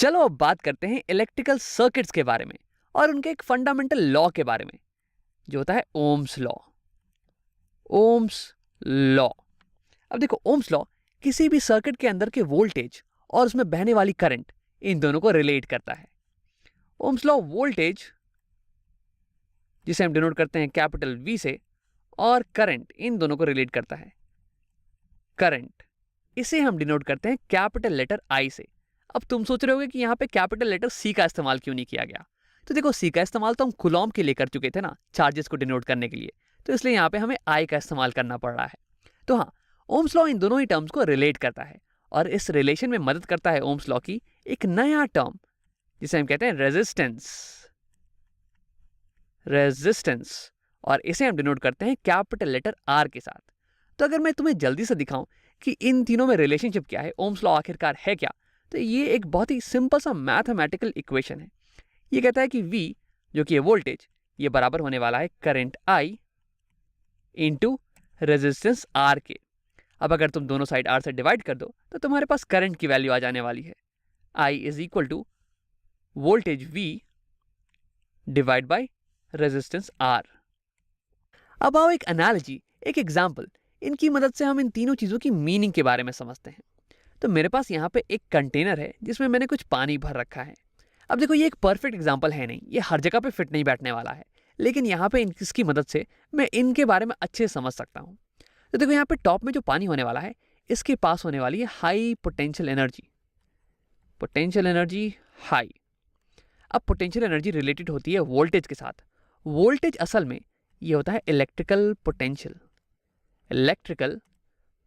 चलो अब बात करते हैं इलेक्ट्रिकल सर्किट्स के बारे में और उनके एक फंडामेंटल लॉ के बारे में जो होता है ओम्स लॉ। Ohm's law. अब देखो, ओम्स लॉ किसी भी सर्किट के अंदर के वोल्टेज और उसमें बहने वाली करंट, इन दोनों को रिलेट करता है। ओम्स लॉ वोल्टेज, जिसे हम डिनोट करते हैं कैपिटल वी से, और करंट, इन दोनों को रिलेट करता है। करंट, इसे हम डिनोट करते हैं कैपिटल लेटर आई से। अब तुम सोच रहे होगे कि यहाँ पे कैपिटल लेटर सी का इस्तेमाल क्यों नहीं किया गया। तो देखो, सी का इस्तेमाल तो हम कूलॉम के लिए कर चुके थे ना, चार्जेस को डिनोट करने के लिए, तो इसलिए यहाँ पे हमें आई का इस्तेमाल करना पड़ रहा है। तो हाँ, ओम्स लॉ इन दोनों ही टर्म्स को रिलेट करता है और इस रिलेशन में मदद करता है ओम्स लॉ की एक नया टर्म, जिसे हम कहते हैं रेजिस्टेंस। रेजिस्टेंस, और इसे हम डिनोट करते हैं कैपिटल लेटर आर के साथ। तो अगर मैं तुम्हें जल्दी से दिखाऊं कि इन तीनों में रिलेशनशिप क्या है, ओम्स लॉ आखिरकार है क्या, तो ये एक बहुत ही सिंपल सा मैथमेटिकल इक्वेशन है। ये कहता है कि V, जो कि है वोल्टेज, ये बराबर होने वाला है current I into resistance R के। अब अगर तुम दोनों साइड R से डिवाइड कर दो तो तुम्हारे पास करंट की वैल्यू आ जाने वाली है। I is equal to voltage V divide by resistance R। अब आओ एक एनालॉजी, एक एग्जाम्पल, इनकी मदद से हम इन तीनों चीज़ों की मीनिंग के बारे में समझते हैं। तो मेरे पास यहाँ पे एक कंटेनर है जिसमें मैंने कुछ पानी भर रखा है। अब देखो, ये एक परफेक्ट एग्जाम्पल है नहीं, ये हर जगह पे फिट नहीं बैठने वाला है, लेकिन यहाँ पे इसकी मदद से मैं इनके बारे में अच्छे से समझ सकता हूँ। तो देखो, यहाँ पे टॉप में जो पानी होने वाला है, इसके पास होने वाली है high potential energy. Potential energy high. अब पोटेंशियल एनर्जी रिलेटेड होती है वोल्टेज के साथ। वोल्टेज असल में ये होता है इलेक्ट्रिकल पोटेंशियल। इलेक्ट्रिकल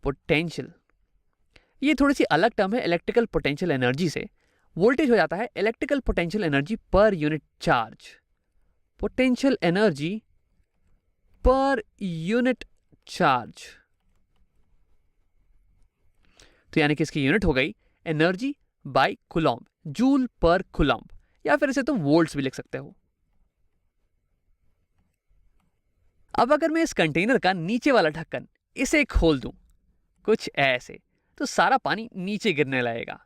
पोटेंशियल, ये थोड़ी सी अलग टर्म है इलेक्ट्रिकल पोटेंशियल एनर्जी से। वोल्टेज हो जाता है electrical potential energy per unit charge. Potential energy per unit charge, तो यानी कि इसकी यूनिट हो गई एनर्जी बाय कूलॉम्ब, जूल पर कूलॉम्ब, या फिर इसे तुम वोल्ट्स भी लिख सकते हो। अब अगर मैं इस कंटेनर का नीचे वाला ढक्कन इसे खोल दूं कुछ ऐसे, तो सारा पानी नीचे गिरने लगेगा।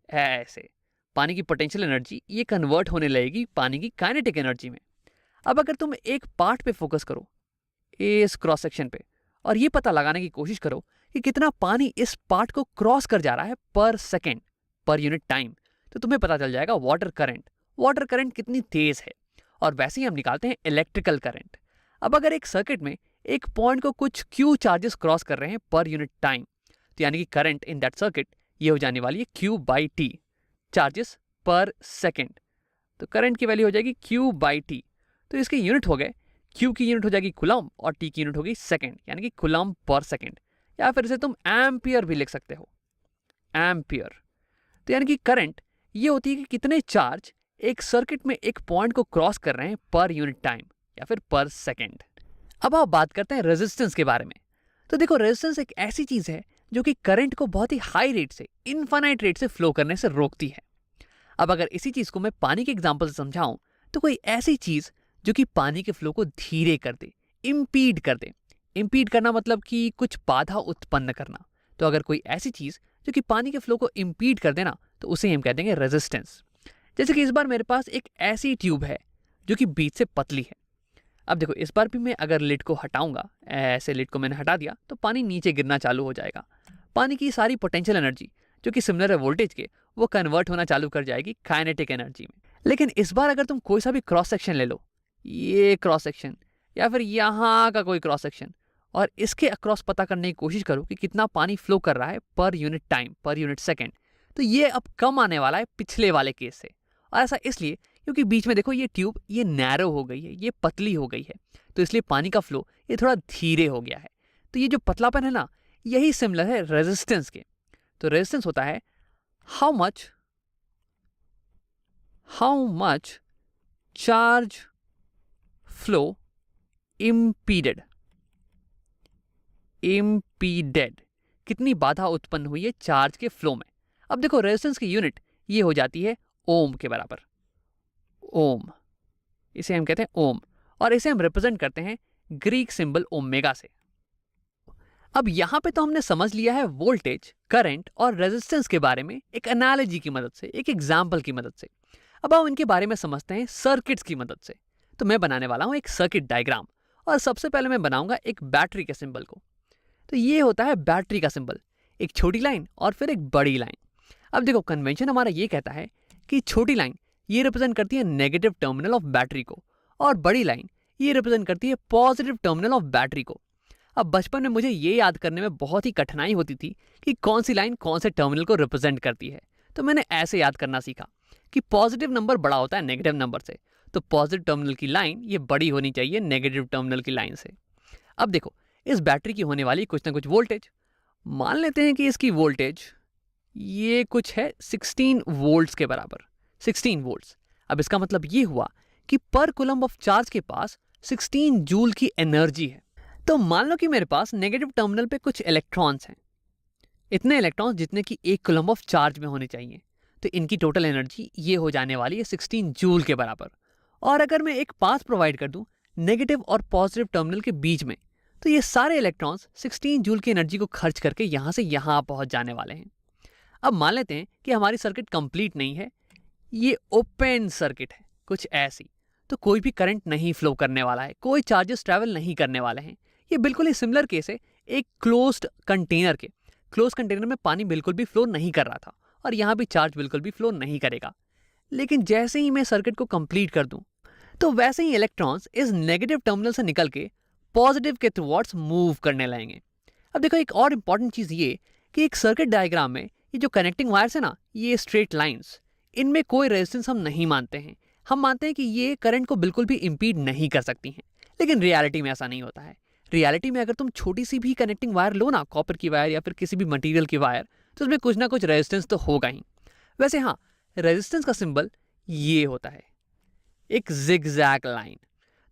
ऐसे पानी की पोटेंशियल एनर्जी ये कन्वर्ट होने लगेगी पानी की काइनेटिक एनर्जी में। अब अगर तुम एक पार्ट पे फोकस करो, इस क्रॉस सेक्शन पे, और ये पता लगाने की कोशिश करो कि कितना पानी इस पार्ट को क्रॉस कर जा रहा है पर सेकेंड, पर यूनिट टाइम, तो तुम्हें पता चल जाएगा वाटर करंट। वाटर करंट कितनी तेज है, और वैसे ही हम निकालते हैं इलेक्ट्रिकल करंट। अब अगर एक सर्किट में एक पॉइंट को कुछ क्यू चार्जेस क्रॉस कर रहे हैं पर यूनिट टाइम, तो यानी कि करंट इन दैट सर्किट ये हो जाने वाली है Q बाई टी, चार्जेस पर सेकेंड। तो करंट की वैल्यू हो जाएगी Q बाई टी। तो इसके यूनिट हो गए, Q की यूनिट हो जाएगी कूलॉम्ब और T की यूनिट होगी सेकेंड, यानी कि कूलॉम्ब पर सेकेंड, या फिर इसे तुम एम्पियर भी लिख सकते हो, एम्पियर। तो यानी कि करंट ये होती है कि कितने चार्ज एक सर्किट में एक पॉइंट को क्रॉस कर रहे हैं पर यूनिट टाइम या फिर पर सेकेंड। अब आप बात करते हैं रेजिस्टेंस के बारे में। तो देखो, रेजिस्टेंस एक ऐसी चीज है जो कि करंट को बहुत ही हाई रेट से, इनफाइनाइट रेट से फ्लो करने से रोकती है। अब अगर इसी चीज को मैं पानी के एग्जांपल से समझाऊं, तो कोई ऐसी चीज जो कि पानी के फ्लो को धीरे कर दे, इम्पीड कर दे। इम्पीड करना मतलब कि कुछ बाधा उत्पन्न करना। तो अगर कोई ऐसी चीज जो कि पानी के फ्लो को इम्पीड कर देना, तो उसे हम कह देंगे रेजिस्टेंस। जैसे कि इस बार मेरे पास एक ऐसी ट्यूब है जो कि बीच से पतली है। अब देखो, इस बार भी मैं अगर लिड को हटाऊंगा, ऐसे लिड को मैंने हटा दिया, तो पानी नीचे गिरना चालू हो जाएगा। पानी की सारी पोटेंशियल एनर्जी जो कि सिमिलर है वोल्टेज के, वो कन्वर्ट होना चालू कर जाएगी काइनेटिक एनर्जी में। लेकिन इस बार अगर तुम कोई सा भी क्रॉस सेक्शन ले लो, ये क्रॉस सेक्शन या फिर यहाँ का कोई क्रॉस सेक्शन, और इसके अक्रॉस पता करने की कोशिश करो कि कितना पानी फ्लो कर रहा है per unit time, per unit second, तो ये अब कम आने वाला है पिछले वाले केस से। और ऐसा इसलिए क्योंकि बीच में देखो, ये ट्यूब ये नैरो हो गई है, ये पतली हो गई है, तो इसलिए पानी का फ्लो ये थोड़ा धीरे हो गया है। तो ये जो पतलापन है ना, यही सिमिलर है रेजिस्टेंस के। तो रेजिस्टेंस होता है how much charge flow impeded, कितनी बाधा उत्पन्न हुई है चार्ज के फ्लो में। अब देखो, रेजिस्टेंस की यूनिट ये हो जाती है ओम के बराबर। ओम, इसे हम कहते हैं ओम, और इसे हम रिप्रेजेंट करते हैं ग्रीक सिंबल ओमेगा से। अब यहाँ पे तो हमने समझ लिया है वोल्टेज, करंट और रेजिस्टेंस के बारे में एक एनालॉजी की मदद से, एक एग्जाम्पल की मदद से। अब हम इनके बारे में समझते हैं सर्किट्स की मदद से। तो मैं बनाने वाला हूँ एक सर्किट डायग्राम, और सबसे पहले मैं बनाऊंगा एक बैटरी के सिंबल को। तो ये होता है बैटरी का सिंबल, एक छोटी लाइन और फिर एक बड़ी लाइन। अब देखो, कन्वेंशन हमारा ये कहता है कि छोटी लाइन ये रिप्रेजेंट करती है नेगेटिव टर्मिनल ऑफ बैटरी को, और बड़ी लाइन ये रिप्रेजेंट करती है पॉजिटिव टर्मिनल ऑफ बैटरी को। अब बचपन में मुझे ये याद करने में बहुत ही कठिनाई होती थी कि कौन सी लाइन कौन से टर्मिनल को रिप्रेजेंट करती है। तो मैंने ऐसे याद करना सीखा कि पॉजिटिव नंबर बड़ा होता है नेगेटिव नंबर से, तो पॉजिटिव टर्मिनल की लाइन ये बड़ी होनी चाहिए नेगेटिव टर्मिनल की लाइन से। अब देखो, इस बैटरी की होने वाली कुछ ना कुछ वोल्टेज, मान लेते हैं कि इसकी वोल्टेज ये कुछ है 16 वोल्ट्स के बराबर, 16 वोल्ट्स। अब इसका मतलब ये हुआ कि पर कूलम्ब ऑफ चार्ज के पास 16 जूल की एनर्जी है। तो मान लो कि मेरे पास नेगेटिव टर्मिनल पे कुछ इलेक्ट्रॉन्स हैं, इतने इलेक्ट्रॉन्स जितने कि 1 कूलम्ब ऑफ चार्ज में होने चाहिए। तो इनकी टोटल एनर्जी ये हो जाने वाली है 16 जूल के बराबर। और अगर मैं एक पाथ प्रोवाइड कर दूं नेगेटिव और पॉजिटिव टर्मिनल के बीच में, तो ये सारे इलेक्ट्रॉन्स 16 जूल की एनर्जी को खर्च करके यहां से यहां पहुंच जाने वाले हैं। अब मान लेते हैं कि हमारी सर्किट कंप्लीट नहीं है, ये ओपन सर्किट है कुछ ऐसी, तो कोई भी करंट नहीं फ्लो करने वाला है, कोई चार्जेस ट्रैवल नहीं करने वाले हैं। ये बिल्कुल ही सिमिलर केस है एक क्लोज्ड कंटेनर के। क्लोज कंटेनर में पानी बिल्कुल भी फ्लो नहीं कर रहा था, और यहाँ भी चार्ज बिल्कुल भी फ्लो नहीं करेगा। लेकिन जैसे ही मैं सर्किट को कंप्लीट कर दूं, तो वैसे ही इलेक्ट्रॉन्स इस नेगेटिव टर्मिनल से निकल के पॉजिटिव के टुवर्ड्स मूव करने लगेंगे। अब देखो, एक और इंपॉर्टेंट चीज ये कि एक सर्किट डायग्राम में ये जो कनेक्टिंग वायर्स है ना, ये स्ट्रेट लाइंस, इनमें कोई रेजिस्टेंस हम नहीं मानते हैं। हम मानते हैं कि ये करंट को बिल्कुल भी इंपीड नहीं कर सकती हैं। लेकिन रियलिटी में ऐसा नहीं होता है। रियलिटी में अगर तुम छोटी सी भी कनेक्टिंग वायर लो ना, कॉपर की वायर या फिर किसी भी मटेरियल की वायर, तो उसमें कुछ ना कुछ रेजिस्टेंस तो होगा ही। वैसे हाँ, रेजिस्टेंस का सिंबल ये होता है, एक जिगजैग लाइन।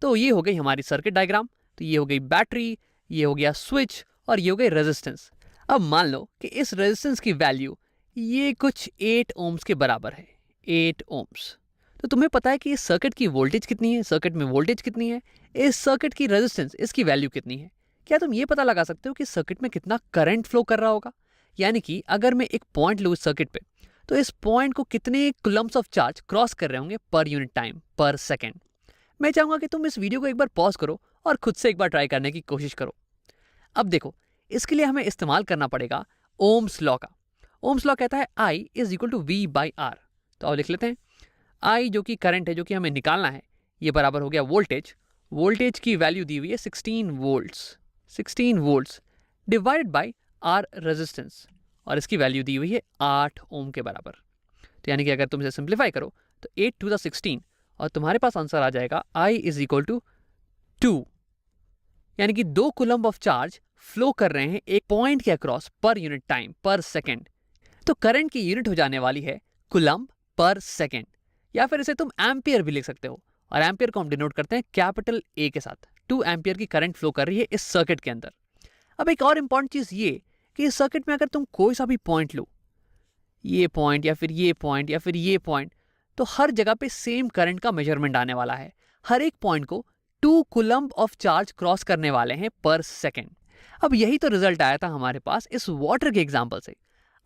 तो ये हो गई हमारी सर्किट डायग्राम। तो ये हो गई बैटरी, ये हो गया स्विच, और ये हो गई रेजिस्टेंस। अब मान लो कि इस रेजिस्टेंस की वैल्यू ये कुछ 8 ओम्स के बराबर है, 8 ओम्स। तो तुम्हें पता है कि इस सर्किट की वोल्टेज कितनी है, सर्किट में वोल्टेज कितनी है, इस सर्किट की रेजिस्टेंस, इसकी वैल्यू कितनी है। क्या तुम ये पता लगा सकते हो कि सर्किट में कितना करंट फ्लो कर रहा होगा? यानी कि अगर मैं एक पॉइंट लूँ इस सर्किट पे, तो इस पॉइंट को कितने कूलम्ब्स ऑफ चार्ज क्रॉस कर रहे होंगे पर यूनिट टाइम, पर सेकेंड। मैं चाहूंगा कि तुम इस वीडियो को एक बार पॉज करो और खुद से एक बार ट्राई करने की कोशिश करो। अब देखो, इसके लिए हमें इस्तेमाल करना पड़ेगा ओम्स लॉ का। ओम्स लॉ कहता है I is equal to V/R। तो अब लिख लेते हैं, I जो कि करंट है, जो कि हमें निकालना है, ये बराबर हो गया वोल्टेज। वोल्टेज की वैल्यू दी हुई है 16 volts, 16 volts divided by R resistance, और इसकी वैल्यू दी हुई है 8 ओम के बराबर। तो यानी कि अगर तुम इसे सिंप्लीफाई करो तो 8 टू द 16, और तुम्हारे पास आंसर आ जाएगा I इज इक्वल टू 2। यानी कि 2 कूलम्ब ऑफ चार्ज फ्लो कर रहे हैं एक पॉइंट के अक्रॉस पर यूनिट टाइम, पर सेकेंड। तो करंट की यूनिट हो जाने वाली है कूलम्ब पर सेकेंड, या फिर इसे तुम एम्पियर भी लिख सकते हो। और एम्पियर को हम डिनोट करते हैं कैपिटल A के साथ। 2 एम्पियर की करंट फ्लो कर रही है इस सर्किट के अंदर। अब एक और इंपॉर्टेंट चीज ये कि इस सर्किट में अगर तुम कोई सा भी पॉइंट लो, ये पॉइंट या फिर ये पॉइंट या फिर ये पॉइंट, तो हर जगह पे सेम करंट का मेजरमेंट आने वाला है। हर एक पॉइंट को 2 कूलम्ब ऑफ चार्ज क्रॉस करने वाले हैं पर सेकेंड। अब यही तो रिजल्ट आया था हमारे पास इस वाटर के एग्जाम्पल से।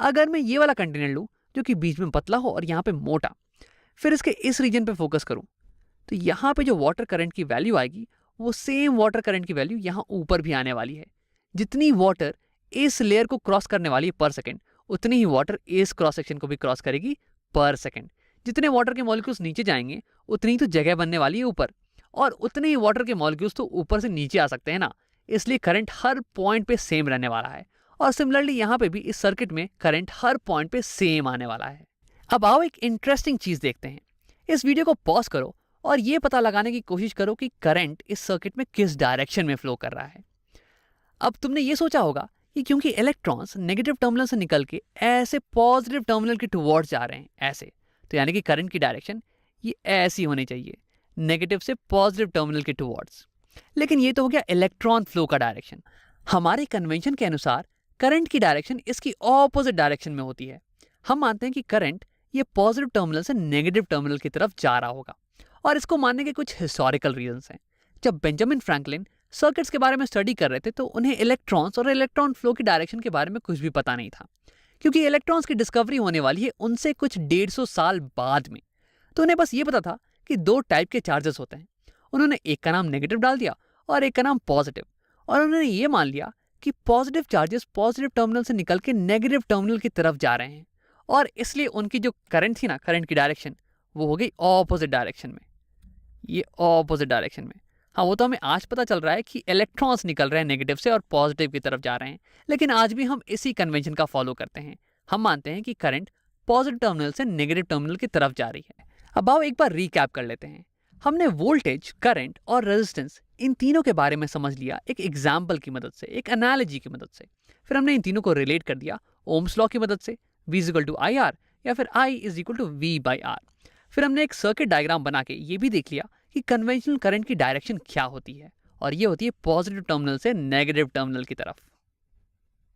अगर मैं ये वाला कंटेनर लूं जो कि बीच में पतला हो और यहाँ पे मोटा, फिर इसके इस रीजन पे फोकस करूं, तो यहाँ पे जो वाटर करंट की वैल्यू आएगी वो सेम वाटर करंट की वैल्यू यहाँ ऊपर भी आने वाली है। जितनी वाटर इस लेयर को क्रॉस करने वाली है पर सेकेंड, उतनी ही वाटर इस क्रॉस सेक्शन को भी क्रॉस करेगी पर सेकेंड। जितने वाटर के मॉलिक्यूल्स नीचे जाएंगे उतनी ही तो जगह बनने वाली है ऊपर, और उतने ही वाटर के मॉलिक्यूल्स तो ऊपर से नीचे आ सकते हैं ना। इसलिए करंट हर पॉइंट पे सेम रहने वाला है, और सिमिलरली यहाँ पे भी इस सर्किट में करंट हर पॉइंट पे सेम आने वाला है। अब आओ एक इंटरेस्टिंग चीज देखते हैं। इस वीडियो को पॉज करो और ये पता लगाने की कोशिश करो कि करंट इस सर्किट में किस डायरेक्शन में फ्लो कर रहा है। अब तुमने ये सोचा होगा कि क्योंकि इलेक्ट्रॉन्स नेगेटिव टर्मिनल से निकल के ऐसे पॉजिटिव टर्मिनल के टुवर्ड्स जा रहे हैं ऐसे, तो यानी कि करंट की डायरेक्शन ये ऐसी होनी चाहिए, नेगेटिव से पॉजिटिव टर्मिनल के टुवर्ड्स। लेकिन ये तो हो गया इलेक्ट्रॉन फ्लो का डायरेक्शन। हमारे कन्वेंशन के अनुसार करंट की डायरेक्शन इसकी ऑपोजिट डायरेक्शन में होती है। हम मानते हैं कि करंट ये पॉजिटिव टर्मिनल से नेगेटिव टर्मिनल की तरफ जा रहा होगा, और इसको मानने के कुछ हिस्टोरिकल रीजंस हैं। जब बेंजामिन फ्रैंकलिन सर्किट्स के बारे में स्टडी कर रहे थे तो उन्हें इलेक्ट्रॉन्स और इलेक्ट्रॉन फ्लो की डायरेक्शन के बारे में कुछ भी पता नहीं था, क्योंकि इलेक्ट्रॉन्स की डिस्कवरी होने वाली है उनसे कुछ 150 साल बाद में। तो उन्हें बस ये पता था कि दो टाइप के चार्जेस होते हैं। उन्होंने एक का नाम नेगेटिव डाल दिया और एक का नाम पॉजिटिव, और उन्होंने ये मान लिया कि पॉजिटिव चार्जेस पॉजिटिव टर्मिनल से निकल के नेगेटिव टर्मिनल की तरफ जा रहे हैं, और इसलिए उनकी जो करंट थी ना, करंट की डायरेक्शन, वो हो गई ऑपोजिट डायरेक्शन में। ये ऑपोजिट डायरेक्शन में। हाँ, वो तो हमें आज पता चल रहा है कि इलेक्ट्रॉन्स निकल रहे हैं नेगेटिव से और पॉजिटिव की तरफ जा रहे हैं, लेकिन आज भी हम इसी कन्वेंशन का फॉलो करते हैं। हम मानते हैं कि करंट पॉजिटिव टर्मिनल से नेगेटिव टर्मिनल की तरफ जा रही है। अब आओ एक बार रीकैप कर लेते हैं। हमने वोल्टेज, करंट और रेजिस्टेंस, इन तीनों के बारे में समझ लिया एक एग्जाम्पल की मदद से, एक एनालॉजी की मदद से। फिर हमने इन तीनों को रिलेट कर दिया ओम्स लॉ की मदद से, V is equal to I R या फिर I is equal to V by R. फिर हमने एक सर्किट डायग्राम बना के ये भी देख लिया कि कन्वेंशनल करंट की डायरेक्शन क्या होती है, और ये होती है पॉजिटिव टर्मिनल से नेगेटिव टर्मिनल की तरफ।